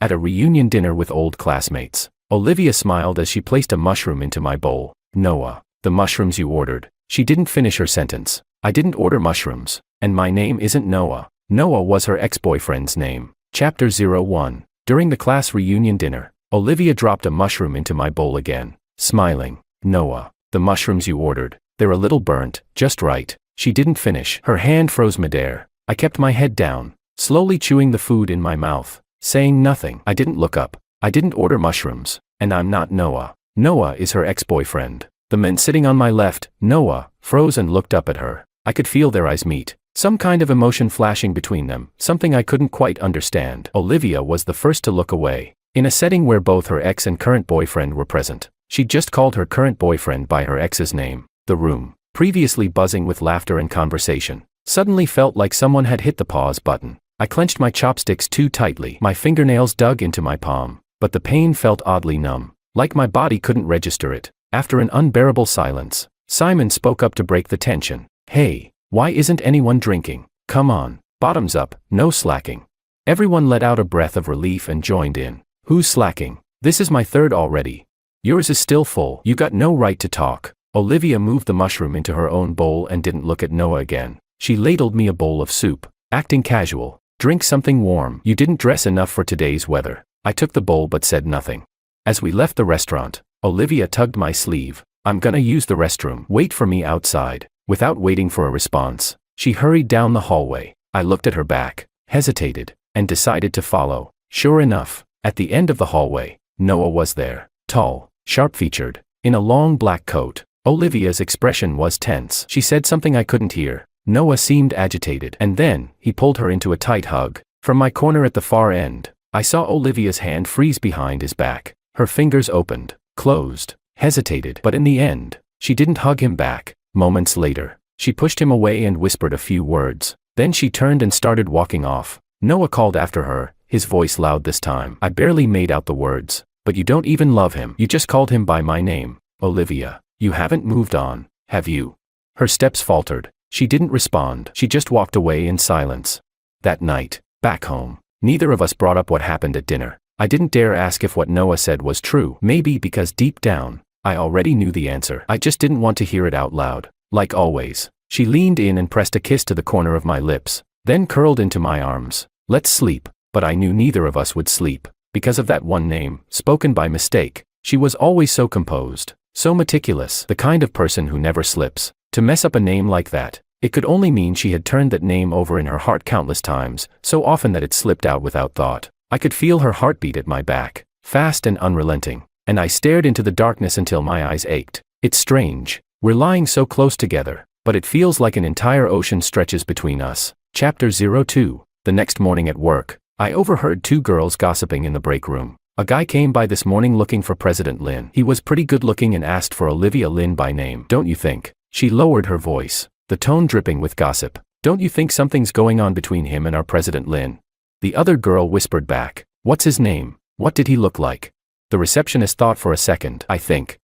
At a reunion dinner with old classmates. Olivia smiled as she placed a mushroom into my bowl. Noah, the mushrooms you ordered. She didn't finish her sentence. I didn't order mushrooms. And my name isn't Noah. Noah was her ex-boyfriend's name. Chapter 01. During the class reunion dinner, Olivia dropped a mushroom into my bowl again, smiling. Noah, the mushrooms you ordered. They're a little burnt, just right. She didn't finish. Her hand froze midair. I kept my head down, slowly chewing the food in my mouth, saying nothing. I didn't look up. I didn't order mushrooms. And I'm not Noah. Noah is her ex-boyfriend. The men sitting on my left, Noah, froze and looked up at her. I could feel their eyes meet. Some kind of emotion flashing between them, something I couldn't quite understand. Olivia was the first to look away. In a setting where both her ex and current boyfriend were present, she just called her current boyfriend by her ex's name. The room, previously buzzing with laughter and conversation, suddenly felt like someone had hit the pause button. I clenched my chopsticks too tightly. My fingernails dug into my palm, but the pain felt oddly numb, like my body couldn't register it. After an unbearable silence, Simon spoke up to break the tension. Hey, why isn't anyone drinking? Come on, bottoms up, no slacking. Everyone let out a breath of relief and joined in. Who's slacking? This is my third already. Yours is still full. You got no right to talk. Olivia moved the mushroom into her own bowl and didn't look at Noah again. She ladled me a bowl of soup, acting casual. Drink something warm. You didn't dress enough for today's weather. I took the bowl but said nothing. As we left the restaurant, Olivia tugged my sleeve. I'm gonna use the restroom. Wait for me outside. Without waiting for a response, she hurried down the hallway. I looked at her back, hesitated, and decided to follow. Sure enough, at the end of the hallway, Noah was there. Tall, sharp-featured, in a long black coat. Olivia's expression was tense. She said something I couldn't hear. Noah seemed agitated, and then, he pulled her into a tight hug. From my corner at the far end, I saw Olivia's hand freeze behind his back. Her fingers opened, closed, hesitated, but in the end, she didn't hug him back. Moments later, she pushed him away and whispered a few words. Then she turned and started walking off. Noah called after her, his voice loud this time. I barely made out the words. But you don't even love him. You just called him by my name. Olivia, you haven't moved on, have you? Her steps faltered. She didn't respond. She just walked away in silence. That night, back home, neither of us brought up what happened at dinner. I didn't dare ask if what Noah said was true. Maybe because deep down, I already knew the answer. I just didn't want to hear it out loud. Like always, she leaned in and pressed a kiss to the corner of my lips, then curled into my arms. Let's sleep. But I knew neither of us would sleep, because of that one name, spoken by mistake. She was always so composed, so meticulous, the kind of person who never slips. To mess up a name like that, it could only mean she had turned that name over in her heart countless times, so often that it slipped out without thought. I could feel her heartbeat at my back, fast and unrelenting, and I stared into the darkness until my eyes ached. It's strange. We're lying so close together, but it feels like an entire ocean stretches between us. Chapter 02. The next morning at work, I overheard two girls gossiping in the break room. A guy came by this morning looking for President Lin. He was pretty good looking and asked for Olivia Lin by name. Don't you think? She lowered her voice, the tone dripping with gossip. Don't you think something's going on between him and our President Lin? The other girl whispered back. What's his name? What did he look like? The receptionist thought for a second. I think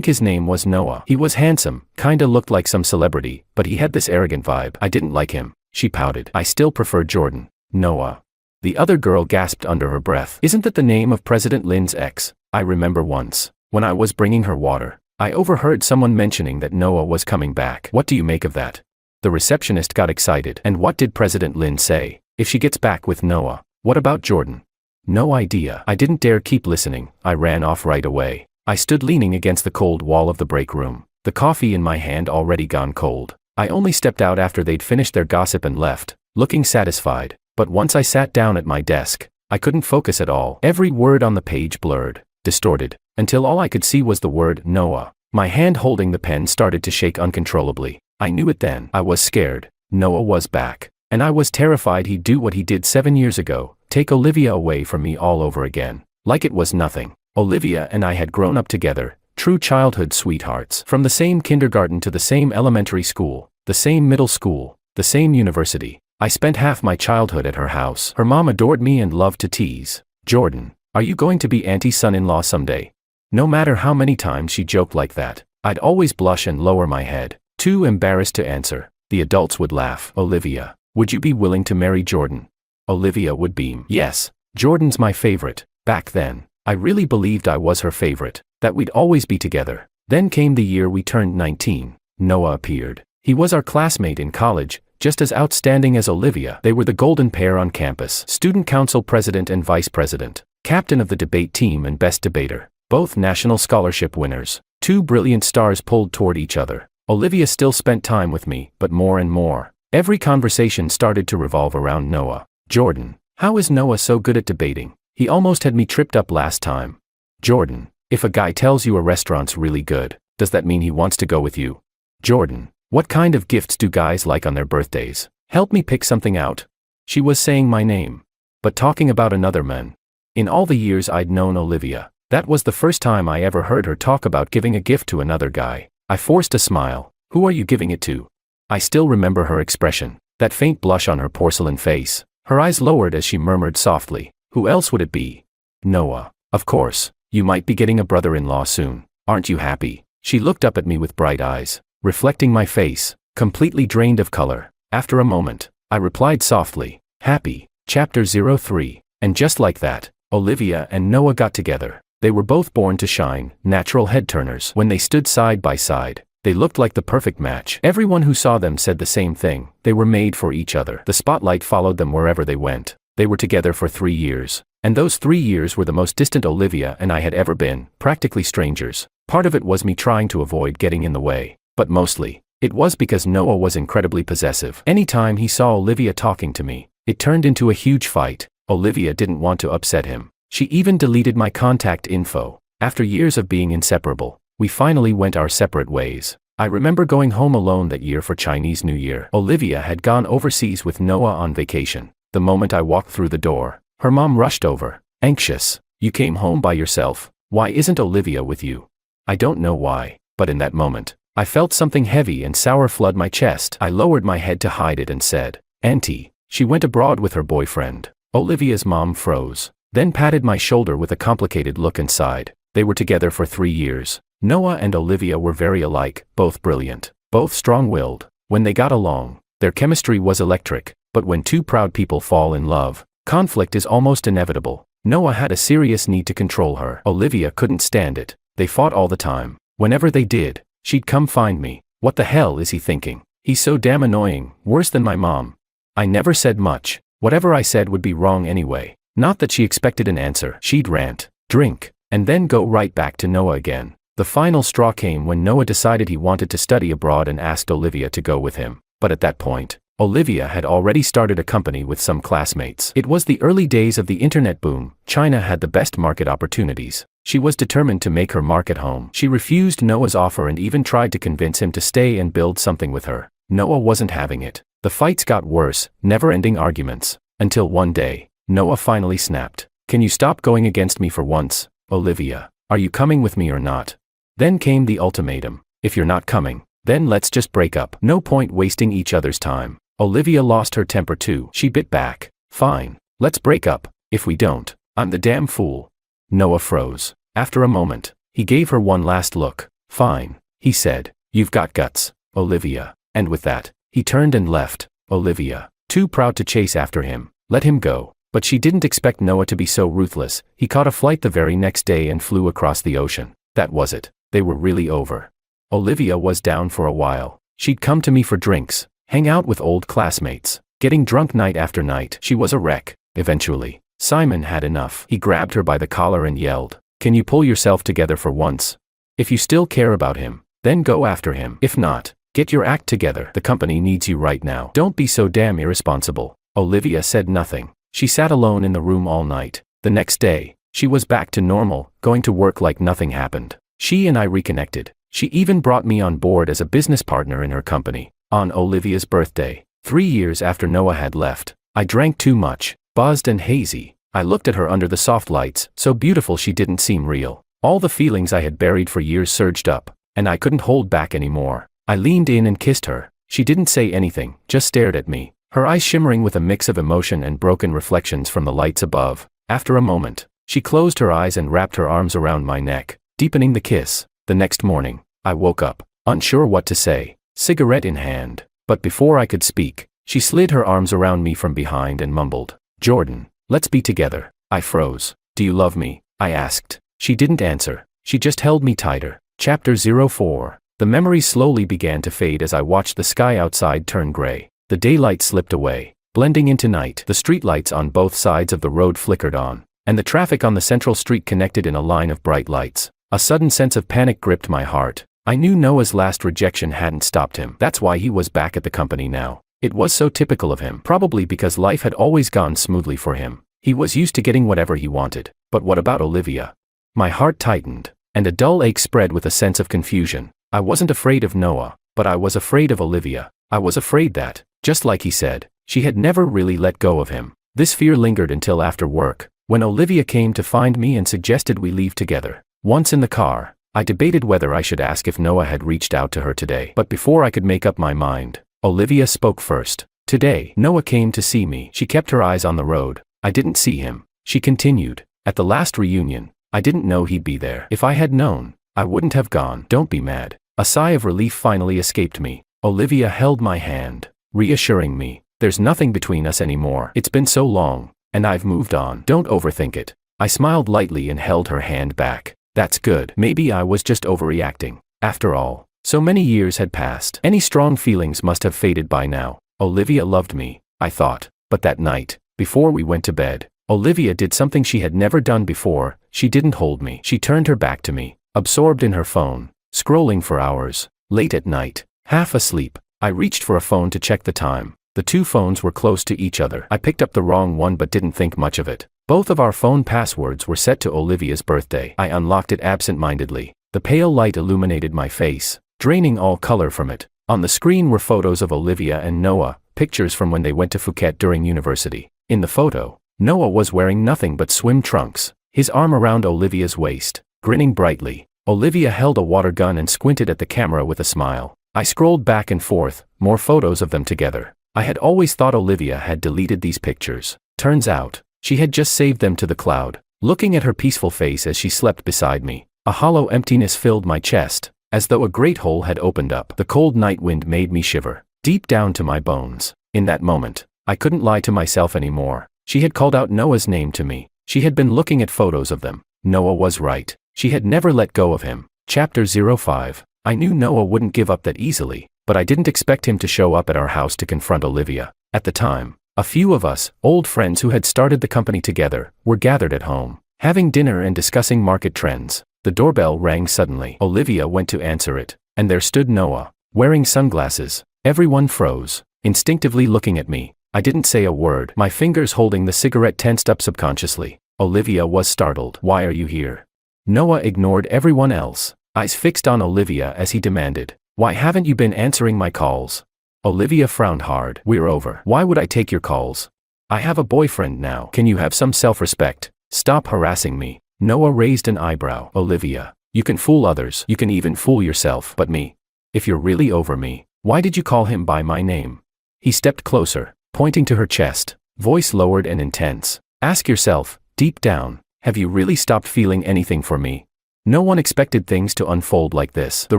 his name was Noah. He was handsome, kinda looked like some celebrity, but he had this arrogant vibe. I didn't like him. She pouted. I still prefer Jordan. Noah. The other girl gasped under her breath. Isn't that the name of President Lin's ex? I remember once, when I was bringing her water, I overheard someone mentioning that Noah was coming back. What do you make of that? The receptionist got excited. And what did President Lin say? If she gets back with Noah, what about Jordan? No idea. I didn't dare keep listening. I ran off right away. I stood leaning against the cold wall of the break room, the coffee in my hand already gone cold. I only stepped out after they'd finished their gossip and left, looking satisfied. But once I sat down at my desk, I couldn't focus at all. Every word on the page blurred, distorted, until all I could see was the word Noah. My hand holding the pen started to shake uncontrollably. I knew it then. I was scared. Noah was back. And I was terrified he'd do what he did 7 years ago, take Olivia away from me all over again. Like it was nothing. Olivia and I had grown up together, true childhood sweethearts. From the same kindergarten to the same elementary school, the same middle school, the same university. I spent half my childhood at her house. Her mom adored me and loved to tease. Jordan, are you going to be Auntie's son-in-law someday? No matter how many times she joked like that, I'd always blush and lower my head, too embarrassed to answer. The adults would laugh. Olivia, would you be willing to marry Jordan? Olivia would beam. Yes, Jordan's my favorite. Back then, I really believed I was her favorite, that we'd always be together. Then came the year we turned 19. Noah appeared. He was our classmate in college, just as outstanding as Olivia. They were the golden pair on campus. Student council president and vice president, captain of the debate team and best debater. Both national scholarship winners. Two brilliant stars pulled toward each other. Olivia still spent time with me, but more and more. Every conversation started to revolve around Noah. Jordan, how is Noah so good at debating? He almost had me tripped up last time. Jordan, if a guy tells you a restaurant's really good, does that mean he wants to go with you? Jordan, what kind of gifts do guys like on their birthdays? Help me pick something out. She was saying my name, but talking about another man. In all the years I'd known Olivia, that was the first time I ever heard her talk about giving a gift to another guy. I forced a smile. Who are you giving it to? I still remember her expression, that faint blush on her porcelain face. Her eyes lowered as she murmured softly, who else would it be? Noah. Of course, you might be getting a brother-in-law soon. Aren't you happy? She looked up at me with bright eyes, reflecting my face, completely drained of color. After a moment, I replied softly, happy. Chapter 03. And just like that, Olivia and Noah got together. They were both born to shine, natural head-turners. When they stood side by side, they looked like the perfect match. Everyone who saw them said the same thing. They were made for each other. The spotlight followed them wherever they went. They were together for 3 years. And those 3 years were the most distant Olivia and I had ever been, practically strangers. Part of it was me trying to avoid getting in the way, but mostly, it was because Noah was incredibly possessive. Anytime he saw Olivia talking to me, it turned into a huge fight. Olivia didn't want to upset him. She even deleted my contact info. After years of being inseparable, we finally went our separate ways. I remember going home alone that year for Chinese New Year. Olivia had gone overseas with Noah on vacation. The moment I walked through the door, her mom rushed over, anxious. You came home by yourself. Why isn't Olivia with you? I don't know why, but in that moment, I felt something heavy and sour flood my chest. I lowered my head to hide it and said, Auntie, she went abroad with her boyfriend. Olivia's mom froze, then patted my shoulder with a complicated look and sighed. They were together for 3 years. Noah and Olivia were very alike, both brilliant, both strong-willed. When they got along, their chemistry was electric, but when two proud people fall in love, conflict is almost inevitable. Noah had a serious need to control her. Olivia couldn't stand it. They fought all the time. Whenever they did, she'd come find me. What the hell is he thinking? He's so damn annoying, worse than my mom. I never said much. Whatever I said would be wrong anyway. Not that she expected an answer. She'd rant, drink, and then go right back to Noah again. The final straw came when Noah decided he wanted to study abroad and asked Olivia to go with him. But at that point, Olivia had already started a company with some classmates. It was the early days of the internet boom. China had the best market opportunities. She was determined to make her mark at home. She refused Noah's offer and even tried to convince him to stay and build something with her. Noah wasn't having it. The fights got worse, never-ending arguments. Until one day, Noah finally snapped. Can you stop going against me for once, Olivia? Are you coming with me or not? Then came the ultimatum. If you're not coming, then let's just break up. No point wasting each other's time. Olivia lost her temper too. She bit back. Fine, let's break up. If we don't, I'm the damn fool. Noah froze. After a moment, he gave her one last look. Fine, he said. You've got guts, Olivia. And with that, he turned and left. Olivia, too proud to chase after him, let him go. But she didn't expect Noah to be so ruthless. He caught a flight the very next day and flew across the ocean. That was it. They were really over. Olivia was down for a while. She'd come to me for drinks, hang out with old classmates, getting drunk night after night. She was a wreck. Eventually, Simon had enough. He grabbed her by the collar and yelled, "Can you pull yourself together for once? If you still care about him, then go after him. If not, get your act together. The company needs you right now. Don't be so damn irresponsible." Olivia said nothing. She sat alone in the room all night. The next day, she was back to normal, going to work like nothing happened. She and I reconnected. She even brought me on board as a business partner in her company. On Olivia's birthday, 3 years after Noah had left, I drank too much, buzzed and hazy. I looked at her under the soft lights, so beautiful she didn't seem real. All the feelings I had buried for years surged up, and I couldn't hold back anymore. I leaned in and kissed her. She didn't say anything, just stared at me, her eyes shimmering with a mix of emotion and broken reflections from the lights above. After a moment, she closed her eyes and wrapped her arms around my neck, deepening the kiss. The next morning, I woke up, unsure what to say, cigarette in hand. But before I could speak, she slid her arms around me from behind and mumbled, "Jordan, let's be together." I froze. Do you love me? I asked. She didn't answer. She just held me tighter. Chapter 04. The memories slowly began to fade as I watched the sky outside turn gray. The daylight slipped away, blending into night. The streetlights on both sides of the road flickered on, and the traffic on the central street connected in a line of bright lights. A sudden sense of panic gripped my heart. I knew Noah's last rejection hadn't stopped him. That's why he was back at the company now. It was so typical of him, probably because life had always gone smoothly for him. He was used to getting whatever he wanted. But what about Olivia? My heart tightened, and a dull ache spread with a sense of confusion. I wasn't afraid of Noah, but I was afraid of Olivia. I was afraid that, just like he said, she had never really let go of him. This fear lingered until after work, when Olivia came to find me and suggested we leave together. Once in the car, I debated whether I should ask if Noah had reached out to her today. But before I could make up my mind, Olivia spoke first. Today, Noah came to see me. She kept her eyes on the road. I didn't see him. She continued. At the last reunion, I didn't know he'd be there. If I had known, I wouldn't have gone. Don't be mad. A sigh of relief finally escaped me. Olivia held my hand, reassuring me. There's nothing between us anymore. It's been so long, and I've moved on. Don't overthink it. I smiled lightly and held her hand back. That's good. Maybe I was just overreacting. After all, so many years had passed. Any strong feelings must have faded by now. Olivia loved me, I thought. But that night, before we went to bed, Olivia did something she had never done before. She didn't hold me. She turned her back to me, absorbed in her phone, scrolling for hours. Late at night, half asleep, I reached for a phone to check the time. The two phones were close to each other. I picked up the wrong one but didn't think much of it. Both of our phone passwords were set to Olivia's birthday. I unlocked it absent-mindedly. The pale light illuminated my face, draining all color from it. On the screen were photos of Olivia and Noah, pictures from when they went to Phuket during university. In the photo, Noah was wearing nothing but swim trunks, his arm around Olivia's waist, grinning brightly. Olivia held a water gun and squinted at the camera with a smile. I scrolled back and forth, more photos of them together. I had always thought Olivia had deleted these pictures. Turns out, she had just saved them to the cloud. Looking at her peaceful face as she slept beside me, a hollow emptiness filled my chest, as though a great hole had opened up. The cold night wind made me shiver, deep down to my bones. In that moment, I couldn't lie to myself anymore. She had called out Noah's name to me. She had been looking at photos of them. Noah was right. She had never let go of him. Chapter 05. I knew Noah wouldn't give up that easily, but I didn't expect him to show up at our house to confront Olivia. At the time, a few of us, old friends who had started the company together, were gathered at home, having dinner and discussing market trends. The doorbell rang suddenly. Olivia went to answer it, and there stood Noah, wearing sunglasses. Everyone froze, instinctively looking at me. I didn't say a word. My fingers holding the cigarette tensed up subconsciously. Olivia was startled. Why are you here? Noah ignored everyone else, eyes fixed on Olivia as he demanded, why haven't you been answering my calls? Olivia frowned hard. We're over. Why would I take your calls? I have a boyfriend now. Can you have some self-respect? Stop harassing me. Noah raised an eyebrow. Olivia, you can fool others. You can even fool yourself. But me? If you're really over me, why did you call him by my name? He stepped closer, pointing to her chest, voice lowered and intense. Ask yourself, deep down, have you really stopped feeling anything for me? No one expected things to unfold like this. The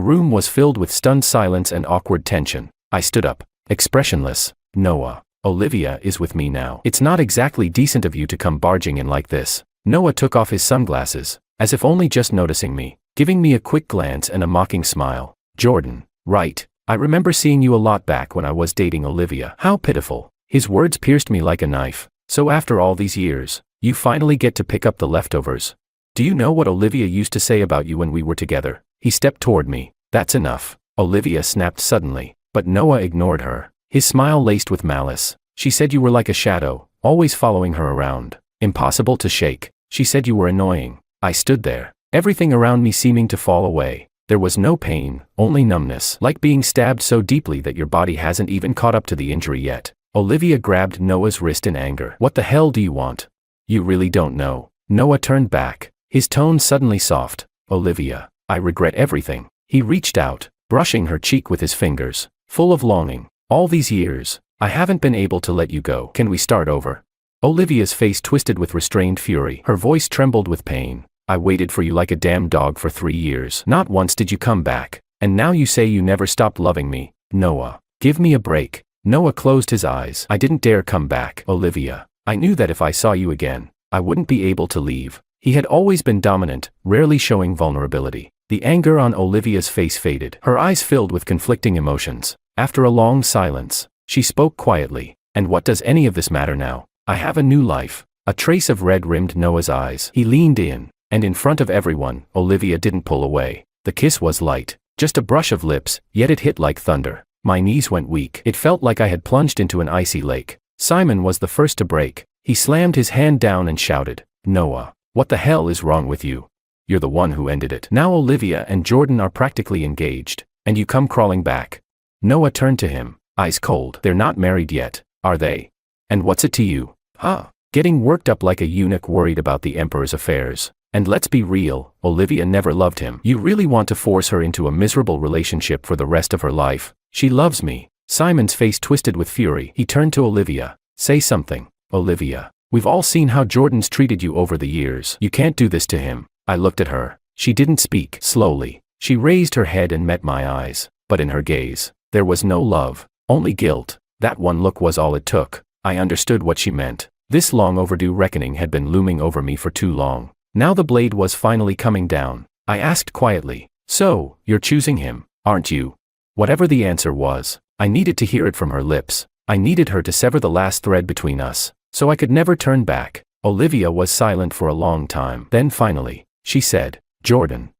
room was filled with stunned silence and awkward tension. I stood up, expressionless. Noah, Olivia is with me now. It's not exactly decent of you to come barging in like this. Noah took off his sunglasses, as if only just noticing me, giving me a quick glance and a mocking smile. Jordan, right. I remember seeing you a lot back when I was dating Olivia. How pitiful. His words pierced me like a knife. So after all these years, you finally get to pick up the leftovers. Do you know what Olivia used to say about you when we were together? He stepped toward me. That's enough. Olivia snapped suddenly, but Noah ignored her, his smile laced with malice. She said you were like a shadow, always following her around. Impossible to shake. She said you were annoying. I stood there, everything around me seeming to fall away. There was no pain, only numbness, like being stabbed so deeply that your body hasn't even caught up to the injury yet. Olivia grabbed Noah's wrist in anger. What the hell do you want? You really don't know. Noah turned back, his tone suddenly soft. Olivia, I regret everything. He reached out, brushing her cheek with his fingers, full of longing. All these years, I haven't been able to let you go. Can we start over? Olivia's face twisted with restrained fury. Her voice trembled with pain. I waited for you like a damn dog for 3 years. Not once did you come back. And now you say you never stopped loving me. Noah, give me a break. Noah closed his eyes. I didn't dare come back. Olivia, I knew that if I saw you again, I wouldn't be able to leave. He had always been dominant, rarely showing vulnerability. The anger on Olivia's face faded. Her eyes filled with conflicting emotions. After a long silence, she spoke quietly. And what does any of this matter now? I have a new life. A trace of red rimmed Noah's eyes. He leaned in, and in front of everyone, Olivia didn't pull away. The kiss was light, just a brush of lips, yet it hit like thunder. My knees went weak. It felt like I had plunged into an icy lake. Simon was the first to break. He slammed his hand down and shouted, "Noah, what the hell is wrong with you? You're the one who ended it. Now Olivia and Jordan are practically engaged, and you come crawling back." Noah turned to him, eyes cold. "They're not married yet, are they? And what's it to you? Huh?" Getting worked up like a eunuch worried about the emperor's affairs. And let's be real, Olivia never loved him. You really want to force her into a miserable relationship for the rest of her life? She loves me. Simon's face twisted with fury. He turned to Olivia. "Say something, Olivia. We've all seen how Jordan's treated you over the years. You can't do this to him." I looked at her. She didn't speak. Slowly, she raised her head and met my eyes. But in her gaze, there was no love, only guilt. That one look was all it took. I understood what she meant. This long overdue reckoning had been looming over me for too long. Now the blade was finally coming down. I asked quietly, "So, you're choosing him, aren't you?" Whatever the answer was, I needed to hear it from her lips. I needed her to sever the last thread between us, so I could never turn back. Olivia was silent for a long time. Then finally, she said, "Jordan,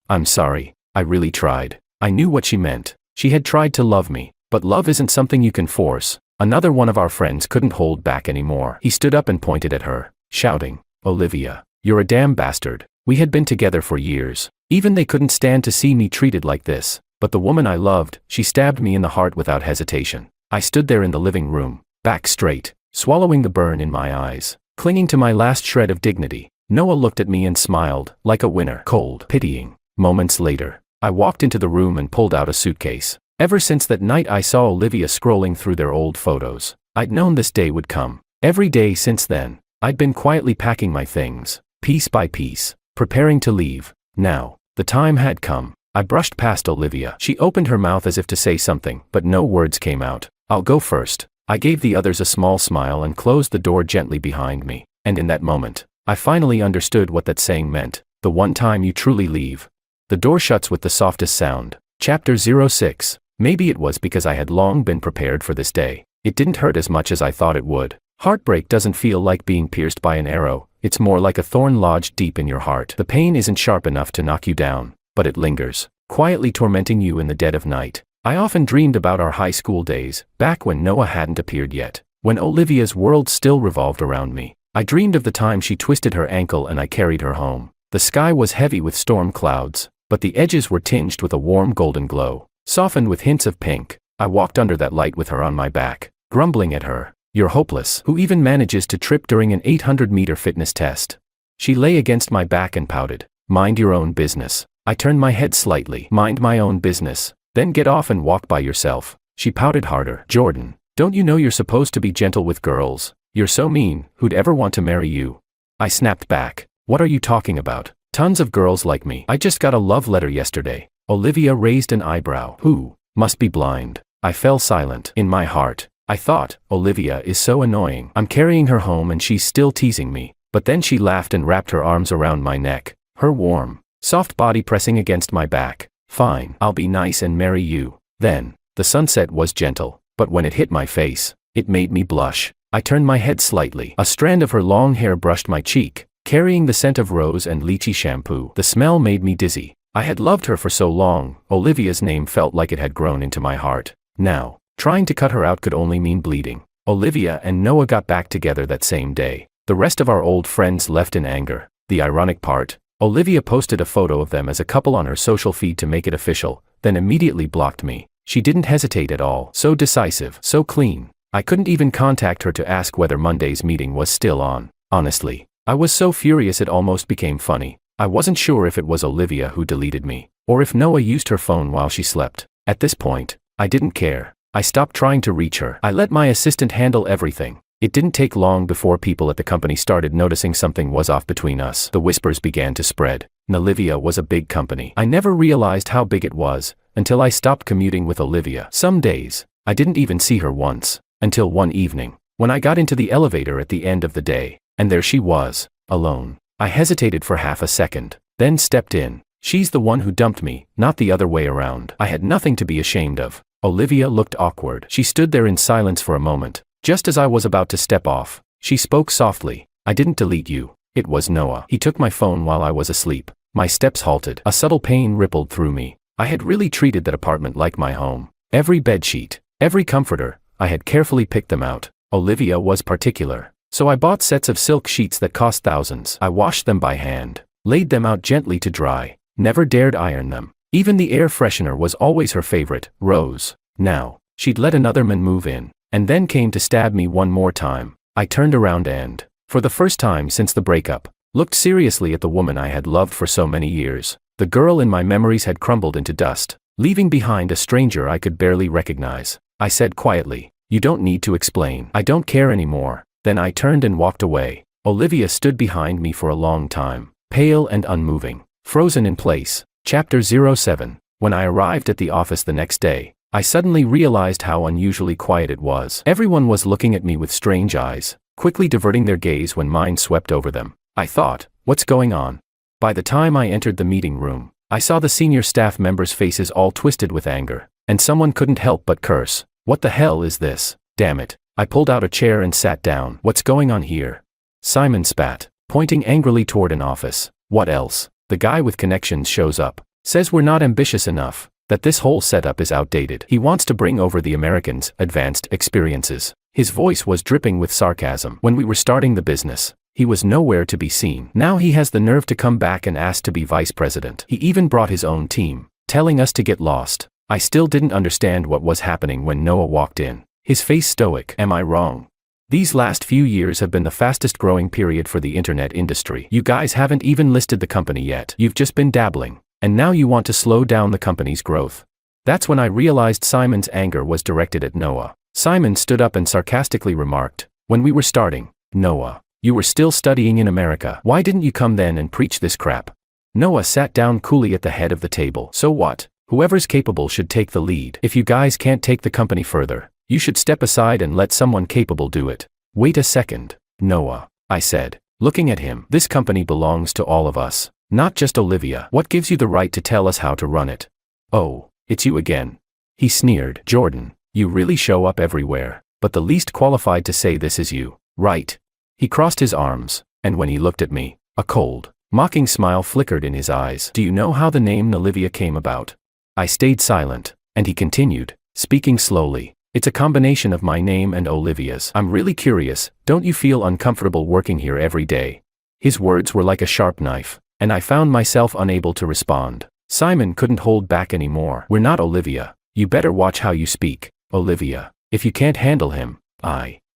I'm sorry, I really tried." I knew what she meant. She had tried to love me, but love isn't something you can force. Another one of our friends couldn't hold back anymore. He stood up and pointed at her, shouting, "Olivia, you're a damn bastard." We had been together for years. Even they couldn't stand to see me treated like this. But the woman I loved, she stabbed me in the heart without hesitation. I stood there in the living room, back straight, swallowing the burn in my eyes, clinging to my last shred of dignity. Noah looked at me and smiled, like a winner, cold, pitying. Moments later, I walked into the room and pulled out a suitcase. Ever since that night I saw Olivia scrolling through their old photos. I'd known this day would come. Every day since then, I'd been quietly packing my things, piece by piece, preparing to leave. Now, the time had come. I brushed past Olivia. She opened her mouth as if to say something, but no words came out. "I'll go first." I gave the others a small smile and closed the door gently behind me. And in that moment, I finally understood what that saying meant. The one time you truly leave, the door shuts with the softest sound. Chapter 06. Maybe it was because I had long been prepared for this day. It didn't hurt as much as I thought it would. Heartbreak doesn't feel like being pierced by an arrow. It's more like a thorn lodged deep in your heart. The pain isn't sharp enough to knock you down, but it lingers, quietly tormenting you in the dead of night. I often dreamed about our high school days, back when Noah hadn't appeared yet, when Olivia's world still revolved around me. I dreamed of the time she twisted her ankle and I carried her home. The sky was heavy with storm clouds, but the edges were tinged with a warm golden glow, softened with hints of pink. I walked under that light with her on my back, grumbling at her. "You're hopeless. Who even manages to trip during an 800-meter fitness test?" She lay against my back and pouted. "Mind your own business." I turned my head slightly. "Mind my own business? Then get off and walk by yourself." She pouted harder. "Jordan, don't you know you're supposed to be gentle with girls? You're so mean. Who'd ever want to marry you?" I snapped back. "What are you talking about? Tons of girls like me. I just got a love letter yesterday." Olivia raised an eyebrow. "Who? Must be blind." I fell silent. In my heart, I thought, Olivia is so annoying. I'm carrying her home and she's still teasing me. But then she laughed and wrapped her arms around my neck, her warm, soft body pressing against my back. "Fine, I'll be nice and marry you." Then, the sunset was gentle, but when it hit my face, it made me blush. I turned my head slightly. A strand of her long hair brushed my cheek, carrying the scent of rose and lychee shampoo. The smell made me dizzy. I had loved her for so long. Olivia's name felt like it had grown into my heart. Now, trying to cut her out could only mean bleeding. Olivia and Noah got back together that same day. The rest of our old friends left in anger. The ironic part, Olivia posted a photo of them as a couple on her social feed to make it official, then immediately blocked me. She didn't hesitate at all. So decisive, so clean. I couldn't even contact her to ask whether Monday's meeting was still on. Honestly, I was so furious it almost became funny. I wasn't sure if it was Olivia who deleted me, or if Noah used her phone while she slept. At this point, I didn't care. I stopped trying to reach her. I let my assistant handle everything. It didn't take long before people at the company started noticing something was off between us. The whispers began to spread. Olivia was a big company. I never realized how big it was, until I stopped commuting with Olivia. Some days, I didn't even see her once, until one evening, when I got into the elevator at the end of the day. And there she was, alone. I hesitated for half a second, then stepped in. She's the one who dumped me, not the other way around. I had nothing to be ashamed of. Olivia looked awkward. She stood there in silence for a moment. Just as I was about to step off, she spoke softly. I didn't delete you. It was Noah. He took my phone while I was asleep. My steps halted. A subtle pain rippled through me. I had really treated that apartment like my home. Every bedsheet, every comforter, I had carefully picked them out. Olivia was particular. So I bought sets of silk sheets that cost thousands. I washed them by hand, laid them out gently to dry, never dared iron them. Even the air freshener was always her favorite, Rose. Now, she'd let another man move in, and then came to stab me one more time. I turned around and, for the first time since the breakup, looked seriously at the woman I had loved for so many years. The girl in my memories had crumbled into dust, leaving behind a stranger I could barely recognize. I said quietly, "You don't need to explain. I don't care anymore." Then I turned and walked away. Olivia stood behind me for a long time, pale and unmoving, frozen in place. Chapter 07. When I arrived at the office the next day, I suddenly realized how unusually quiet it was. Everyone was looking at me with strange eyes, quickly diverting their gaze when mine swept over them. I thought, what's going on? By the time I entered the meeting room, I saw the senior staff members' faces all twisted with anger, and someone couldn't help but curse. What the hell is this? Damn it. I pulled out a chair and sat down. What's going on here? Simon spat, pointing angrily toward an office. What else? The guy with connections shows up. Says we're not ambitious enough, that this whole setup is outdated. He wants to bring over the Americans' advanced experiences. His voice was dripping with sarcasm. When we were starting the business, he was nowhere to be seen. Now he has the nerve to come back and ask to be vice president. He even brought his own team, telling us to get lost. I still didn't understand what was happening when Noah walked in. His face stoic. Am I wrong? These last few years have been the fastest growing period for the internet industry. You guys haven't even listed the company yet. You've just been dabbling. And now you want to slow down the company's growth. That's when I realized Simon's anger was directed at Noah. Simon stood up and sarcastically remarked, "When we were starting, Noah, you were still studying in America. Why didn't you come then and preach this crap?" Noah sat down coolly at the head of the table. "So what? Whoever's capable should take the lead. If you guys can't take the company further, you should step aside and let someone capable do it." "Wait a second, Noah," I said, looking at him. "This company belongs to all of us, not just Olivia. What gives you the right to tell us how to run it?" "Oh, it's you again," he sneered. "Jordan, you really show up everywhere, but the least qualified to say this is you, right?" He crossed his arms, and when he looked at me, a cold, mocking smile flickered in his eyes. "Do you know how the name Olivia came about?" I stayed silent, and he continued, speaking slowly. "It's a combination of my name and Olivia's. I'm really curious, don't you feel uncomfortable working here every day?" His words were like a sharp knife, and I found myself unable to respond. Simon couldn't hold back anymore. "We're not Olivia. You better watch how you speak, Olivia. If you can't handle him,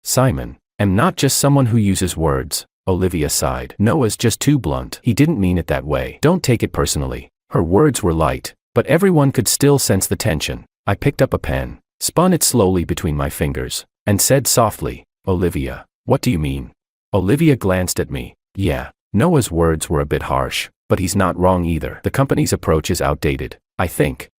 Simon, am not just someone who uses words." Olivia sighed. "Noah's just too blunt. He didn't mean it that way. Don't take it personally." Her words were light, but everyone could still sense the tension. I picked up a pen, spun it slowly between my fingers, and said softly, "Olivia, what do you mean?" Olivia glanced at me. "Yeah, Noah's words were a bit harsh, but he's not wrong either. The company's approach is outdated. I think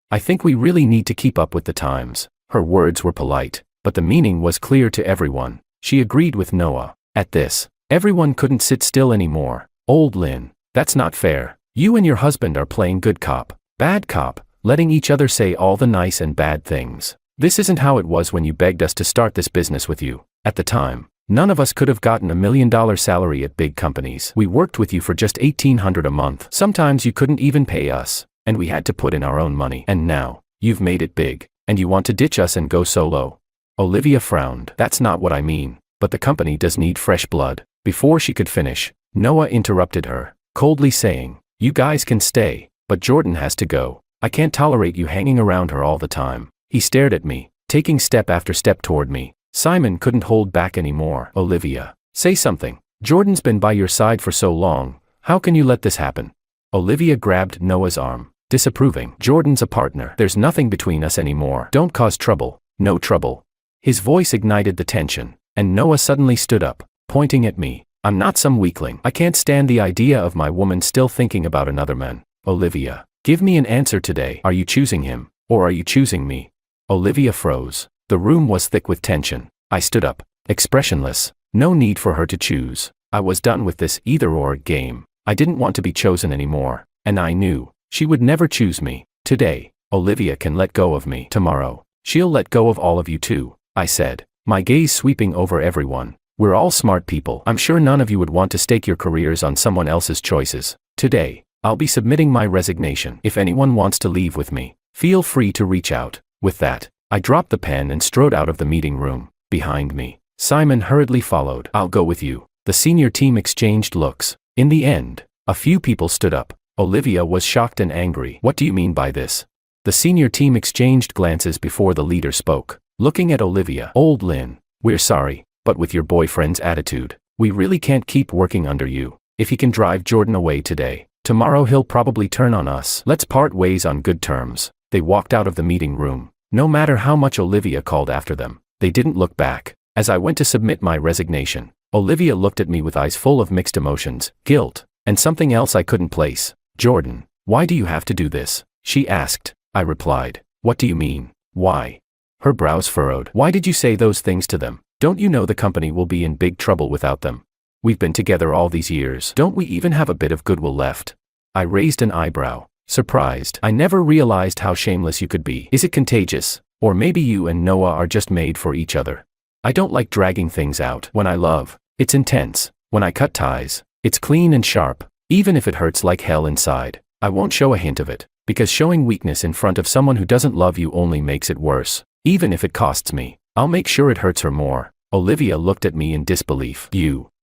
we really need to keep up with the times." Her words were polite, but the meaning was clear to everyone. She agreed with Noah. At this, everyone couldn't sit still anymore. "Old Lynn, that's not fair. You and your husband are playing good cop, bad cop, letting each other say all the nice and bad things. This isn't how it was when you begged us to start this business with you. At the time, none of us could have gotten $1 million salary at big companies. We worked with you for just $1,800 a month. Sometimes you couldn't even pay us, and we had to put in our own money. And now, you've made it big, and you want to ditch us and go solo." Olivia frowned. "That's not what I mean, but the company does need fresh blood." Before she could finish, Noah interrupted her, coldly saying, "You guys can stay, but Jordan has to go. I can't tolerate you hanging around her all the time." He stared at me, taking step after step toward me. Simon couldn't hold back anymore. "Olivia, say something. Jordan's been by your side for so long. How can you let this happen?" Olivia grabbed Noah's arm, disapproving. "Jordan's a partner. There's nothing between us anymore. Don't cause trouble. No trouble." His voice ignited the tension, and Noah suddenly stood up, pointing at me. "I'm not some weakling. I can't stand the idea of my woman still thinking about another man. Olivia, give me an answer today. Are you choosing him, or are you choosing me?" Olivia froze. The room was thick with tension. I stood up, expressionless. No need for her to choose. I was done with this either-or game. I didn't want to be chosen anymore, and I knew she would never choose me. Today, Olivia can let go of me. Tomorrow, she'll let go of all of you too, I said, my gaze sweeping over everyone. We're all smart people. I'm sure none of you would want to stake your careers on someone else's choices. Today, I'll be submitting my resignation. If anyone wants to leave with me, feel free to reach out. With that, I dropped the pen and strode out of the meeting room. Behind me, Simon hurriedly followed. I'll go with you. The senior team exchanged looks. In the end, a few people stood up. Olivia was shocked and angry. What do you mean by this? The senior team exchanged glances before the leader spoke. Looking at Olivia, Old Lynn, we're sorry, but with your boyfriend's attitude, we really can't keep working under you. If he can drive Jordan away today, tomorrow he'll probably turn on us. Let's part ways on good terms. They walked out of the meeting room. No matter how much Olivia called after them, they didn't look back. As I went to submit my resignation, Olivia looked at me with eyes full of mixed emotions, guilt, and something else I couldn't place. Jordan, why do you have to do this? She asked. I replied. What do you mean, why? Her brows furrowed. Why did you say those things to them? Don't you know the company will be in big trouble without them? We've been together all these years. Don't we even have a bit of goodwill left? I raised an eyebrow, surprised. I never realized how shameless you could be. Is it contagious? Or maybe you and Noah are just made for each other. I don't like dragging things out. When I love, it's intense. When I cut ties, it's clean and sharp. Even if it hurts like hell inside, I won't show a hint of it, because showing weakness in front of someone who doesn't love you only makes it worse. Even if it costs me, I'll make sure it hurts her more. Olivia looked at me in disbelief.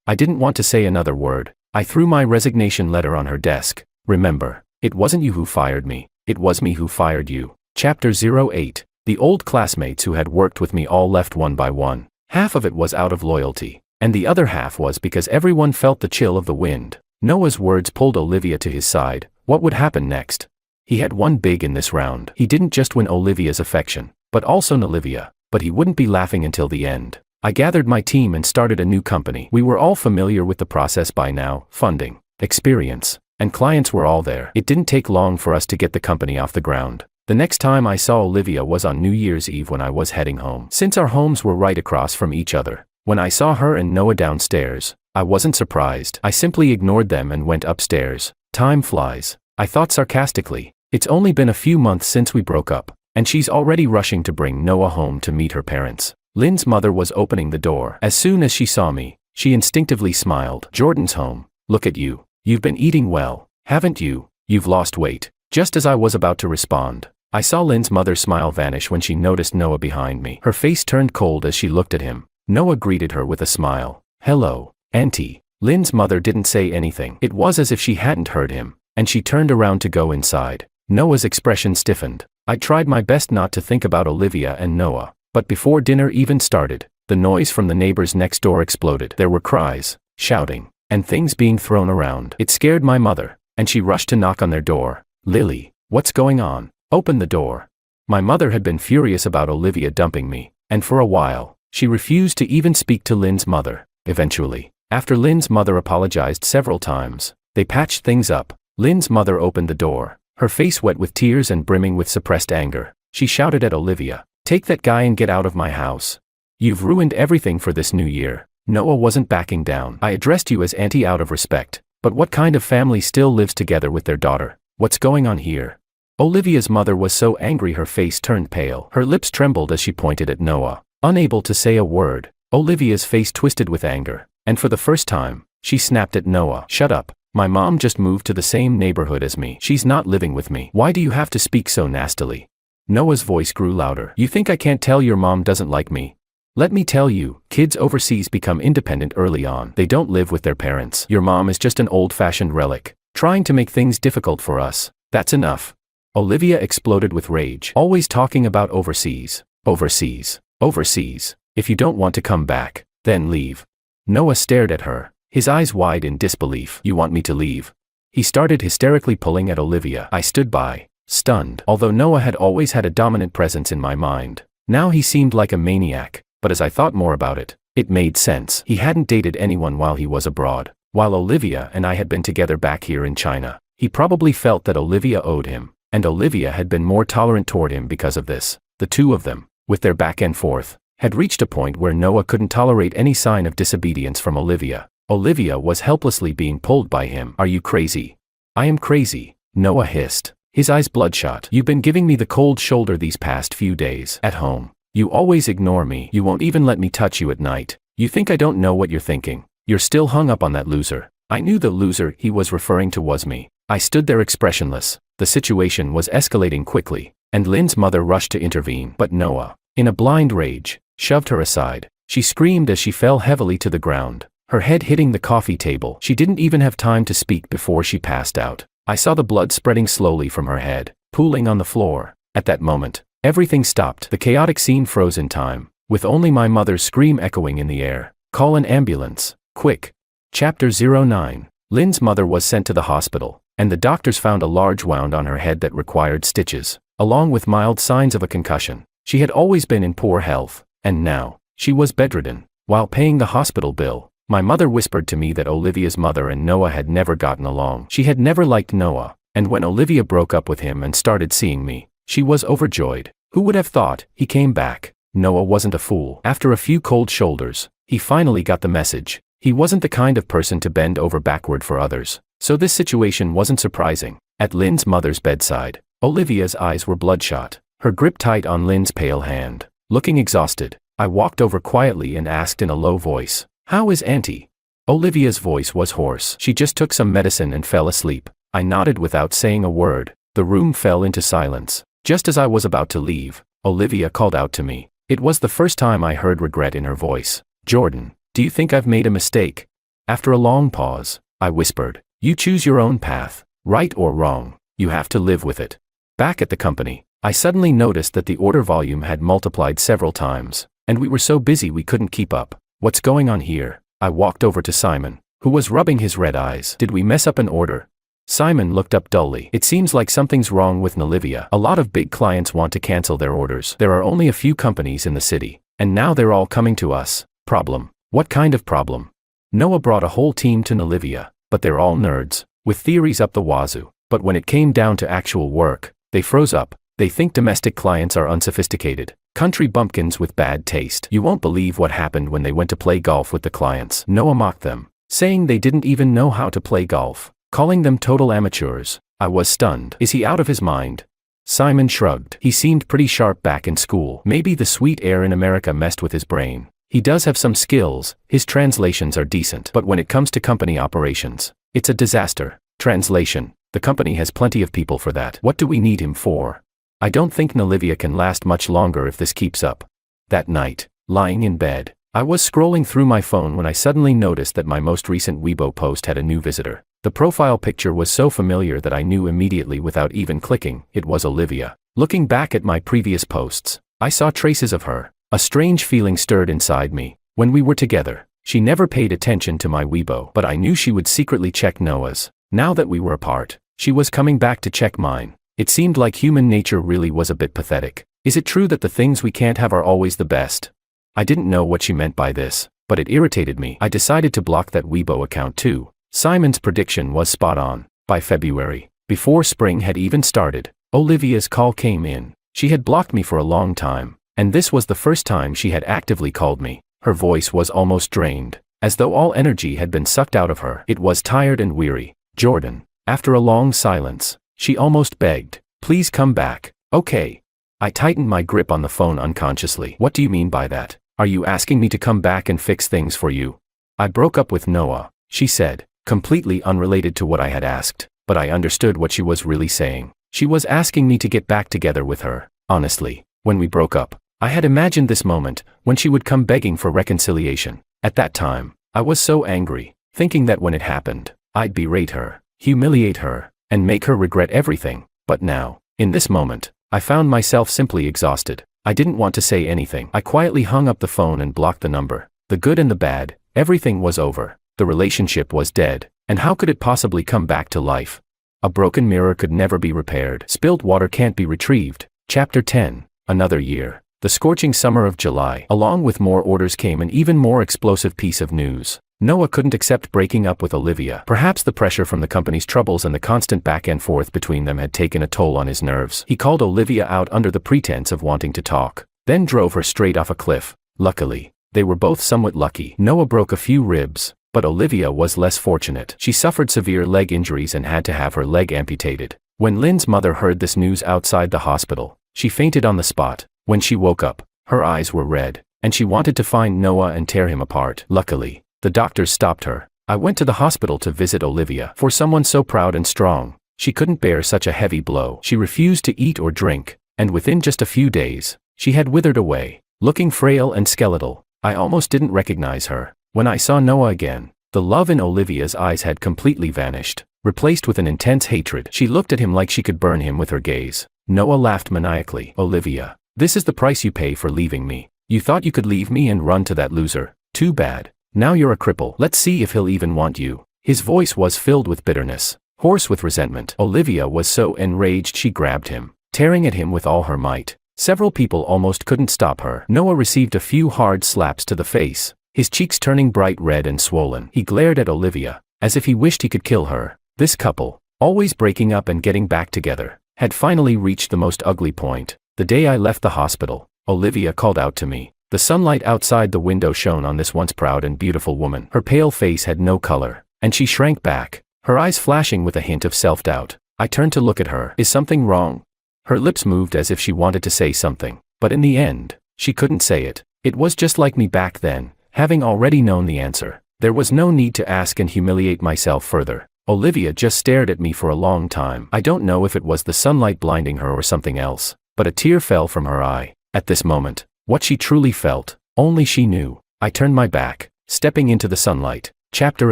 I didn't want to say another word. I threw my resignation letter on her desk. Remember, it wasn't you who fired me, it was me who fired you. Chapter 08. The old classmates who had worked with me all left one by one. Half of it was out of loyalty, and the other half was because everyone felt the chill of the wind. Noah's words pulled Olivia to his side. What would happen next? He had won big in this round. He didn't just win Olivia's affection, but also Olivia. But he wouldn't be laughing until the end. I gathered my team and started a new company. We were all familiar with the process by now. Funding, experience, and clients were all there. It didn't take long for us to get the company off the ground. The next time I saw Olivia was on New Year's Eve when I was heading home. Since our homes were right across from each other, when I saw her and Noah downstairs, I wasn't surprised. I simply ignored them and went upstairs. Time flies, I thought sarcastically. It's only been a few months since we broke up, and she's already rushing to bring Noah home to meet her parents. Lynn's mother was opening the door. As soon as she saw me, she instinctively smiled. Jordan's home. Look at you. You've been eating well, haven't you? You've lost weight. Just as I was about to respond, I saw Lynn's mother's smile vanish when she noticed Noah behind me. Her face turned cold as she looked at him. Noah greeted her with a smile. Hello, Auntie. Lynn's mother didn't say anything. It was as if she hadn't heard him, and she turned around to go inside. Noah's expression stiffened. I tried my best not to think about Olivia and Noah, but before dinner even started, the noise from the neighbors next door exploded. There were cries, shouting, and things being thrown around. It scared my mother, and she rushed to knock on their door. Lily, what's going on? Open the door. My mother had been furious about Olivia dumping me, and for a while, she refused to even speak to Lynn's mother. Eventually, after Lynn's mother apologized several times, they patched things up. Lynn's mother opened the door, her face wet with tears and brimming with suppressed anger. She shouted at Olivia, "Take that guy and get out of my house. You've ruined everything for this new year." Noah wasn't backing down. I addressed you as auntie out of respect, but what kind of family still lives together with their daughter? What's going on here? Olivia's mother was so angry her face turned pale. Her lips trembled as she pointed at Noah. Unable to say a word, Olivia's face twisted with anger, and for the first time, she snapped at Noah. Shut up. My mom just moved to the same neighborhood as me. She's not living with me. Why do you have to speak so nastily? Noah's voice grew louder. You think I can't tell your mom doesn't like me? Let me tell you, kids overseas become independent early on. They don't live with their parents. Your mom is just an old-fashioned relic, trying to make things difficult for us. That's enough. Olivia exploded with rage. Always talking about overseas. Overseas. Overseas. If you don't want to come back, then leave. Noah stared at her, his eyes wide in disbelief. You want me to leave? He started hysterically pulling at Olivia. I stood by, stunned. Although Noah had always had a dominant presence in my mind, now he seemed like a maniac. But as I thought more about it, it made sense. He hadn't dated anyone while he was abroad. While Olivia and I had been together back here in China, he probably felt that Olivia owed him, and Olivia had been more tolerant toward him because of this. The two of them, with their back and forth, had reached a point where Noah couldn't tolerate any sign of disobedience from Olivia. Olivia was helplessly being pulled by him. Are you crazy? I am crazy, Noah hissed, his eyes bloodshot. You've been giving me the cold shoulder these past few days. At home, you always ignore me. You won't even let me touch you at night. You think I don't know what you're thinking. You're still hung up on that loser. I knew the loser he was referring to was me. I stood there expressionless. The situation was escalating quickly, and Lynn's mother rushed to intervene. But Noah, in a blind rage, shoved her aside. She screamed as she fell heavily to the ground, her head hitting the coffee table. She didn't even have time to speak before she passed out. I saw the blood spreading slowly from her head, pooling on the floor. At that moment, everything stopped. The chaotic scene froze in time, with only my mother's scream echoing in the air. Call an ambulance, quick. Chapter 09. Lynn's mother was sent to the hospital, and the doctors found a large wound on her head that required stitches, along with mild signs of a concussion. She had always been in poor health, and now, she was bedridden. While paying the hospital bill, my mother whispered to me that Olivia's mother and Noah had never gotten along. She had never liked Noah, and when Olivia broke up with him and started seeing me, she was overjoyed. Who would have thought? He came back. Noah wasn't a fool. After a few cold shoulders, he finally got the message. He wasn't the kind of person to bend over backward for others, so this situation wasn't surprising. At Lynn's mother's bedside, Olivia's eyes were bloodshot, her grip tight on Lynn's pale hand. Looking exhausted, I walked over quietly and asked in a low voice, "How is Auntie?" Olivia's voice was hoarse. "She just took some medicine and fell asleep." I nodded without saying a word. The room fell into silence. Just as I was about to leave, Olivia called out to me. It was the first time I heard regret in her voice. "Jordan, do you think I've made a mistake?" After a long pause, I whispered, "You choose your own path, right or wrong. You have to live with it." Back at the company, I suddenly noticed that the order volume had multiplied several times, and we were so busy we couldn't keep up. "What's going on here?" I walked over to Simon, who was rubbing his red eyes. "Did we mess up an order?" Simon looked up dully. "It seems like something's wrong with Olivia. A lot of big clients want to cancel their orders. There are only a few companies in the city, and now they're all coming to us. Problem? What kind of problem?" Noah brought a whole team to Olivia, but they're all nerds, with theories up the wazoo. But when it came down to actual work, they froze up. They think domestic clients are unsophisticated, country bumpkins with bad taste. "You won't believe what happened when they went to play golf with the clients." Noah mocked them, saying they didn't even know how to play golf, calling them total amateurs. I was stunned. "Is he out of his mind?" Simon shrugged. "He seemed pretty sharp back in school. Maybe the sweet air in America messed with his brain. He does have some skills, his translations are decent. But when it comes to company operations, it's a disaster." Translation: the company has plenty of people for that. What do we need him for? I don't think Olivia can last much longer if this keeps up. That night, lying in bed, I was scrolling through my phone when I suddenly noticed that my most recent Weibo post had a new visitor. The profile picture was so familiar that I knew immediately without even clicking, it was Olivia. Looking back at my previous posts, I saw traces of her. A strange feeling stirred inside me. When we were together, she never paid attention to my Weibo, but I knew she would secretly check Noah's. Now that we were apart, she was coming back to check mine. It seemed like human nature really was a bit pathetic. Is it true that the things we can't have are always the best? I didn't know what she meant by this, but it irritated me. I decided to block that Weibo account too. Simon's prediction was spot on. By February, before spring had even started, Olivia's call came in. She had blocked me for a long time, and this was the first time she had actively called me. Her voice was almost drained, as though all energy had been sucked out of her. It was tired and weary. "Jordan." After a long silence, she almost begged, "Please come back." "Okay." I tightened my grip on the phone unconsciously. "What do you mean by that? Are you asking me to come back and fix things for you?" "I broke up with Noah," she said, completely unrelated to what I had asked, but I understood what she was really saying. She was asking me to get back together with her. Honestly, when we broke up, I had imagined this moment, when she would come begging for reconciliation. At that time, I was so angry, thinking that when it happened, I'd berate her, humiliate her, and make her regret everything. But now, in this moment, I found myself simply exhausted. I didn't want to say anything. I quietly hung up the phone and blocked the number. The good and the bad, everything was over. The relationship was dead, and how could it possibly come back to life? A broken mirror could never be repaired. Spilled water can't be retrieved. Chapter 10. Another year. The scorching summer of July. Along with more orders came an even more explosive piece of news. Noah couldn't accept breaking up with Olivia. Perhaps the pressure from the company's troubles and the constant back and forth between them had taken a toll on his nerves. He called Olivia out under the pretense of wanting to talk, then drove her straight off a cliff. Luckily, they were both somewhat lucky. Noah broke a few ribs, But Olivia was less fortunate. She suffered severe leg injuries and had to have her leg amputated. When Lynn's mother heard this news outside the hospital, she fainted on the spot. When she woke up, her eyes were red, and she wanted to find Noah and tear him apart. Luckily, the doctors stopped her. I went to the hospital to visit Olivia. For someone so proud and strong, she couldn't bear such a heavy blow. She refused to eat or drink, and within just a few days, she had withered away, looking frail and skeletal. I almost didn't recognize her. When I saw Noah again, the love in Olivia's eyes had completely vanished, replaced with an intense hatred. She looked at him like she could burn him with her gaze. Noah laughed maniacally. Olivia, this is the price you pay for leaving me. You thought you could leave me and run to that loser. Too bad. Now you're a cripple. Let's see if he'll even want you. His voice was filled with bitterness, hoarse with resentment. Olivia was so enraged she grabbed him, tearing at him with all her might. Several people almost couldn't stop her. Noah received a few hard slaps to the face, his cheeks turning bright red and swollen. He glared at Olivia, as if he wished he could kill her. This couple, always breaking up and getting back together, had finally reached the most ugly point. The day I left the hospital, Olivia called out to me. The sunlight outside the window shone on this once proud and beautiful woman. Her pale face had no color, and she shrank back, her eyes flashing with a hint of self-doubt. I turned to look at her. Is something wrong? Her lips moved as if she wanted to say something, but in the end, she couldn't say it. It was just like me back then, having already known the answer. There was no need to ask and humiliate myself further. Olivia just stared at me for a long time. I don't know if it was the sunlight blinding her or something else, but a tear fell from her eye. At this moment, what she truly felt, only she knew. I turned my back, stepping into the sunlight. Chapter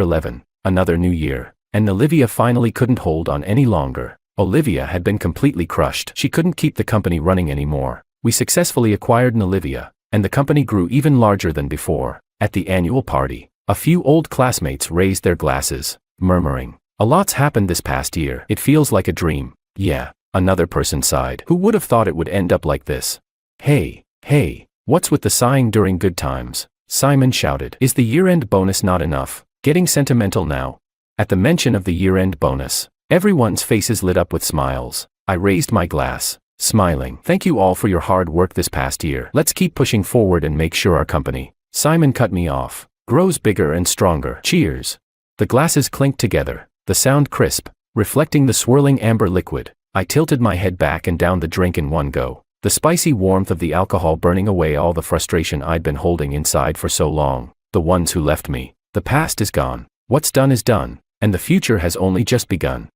11. Another new year. And Olivia finally couldn't hold on any longer. Olivia had been completely crushed. She couldn't keep the company running anymore. We successfully acquired Olivia, and the company grew even larger than before. At the annual party, a few old classmates raised their glasses, murmuring, "A lot's happened this past year. It feels like a dream." Yeah, another person sighed. Who would have thought it would end up like this? Hey, what's with the sighing during good times? Simon shouted. Is the year-end bonus not enough? Getting sentimental now? At the mention of the year-end bonus, everyone's faces lit up with smiles. I raised my glass, smiling. Thank you all for your hard work this past year. Let's keep pushing forward and make sure our company, Simon cut me off, grows bigger and stronger. Cheers. The glasses clinked together, the sound crisp, reflecting the swirling amber liquid. I tilted my head back and down the drink in one go, the spicy warmth of the alcohol burning away all the frustration I'd been holding inside for so long. The ones who left me. The past is gone. What's done is done, and the future has only just begun.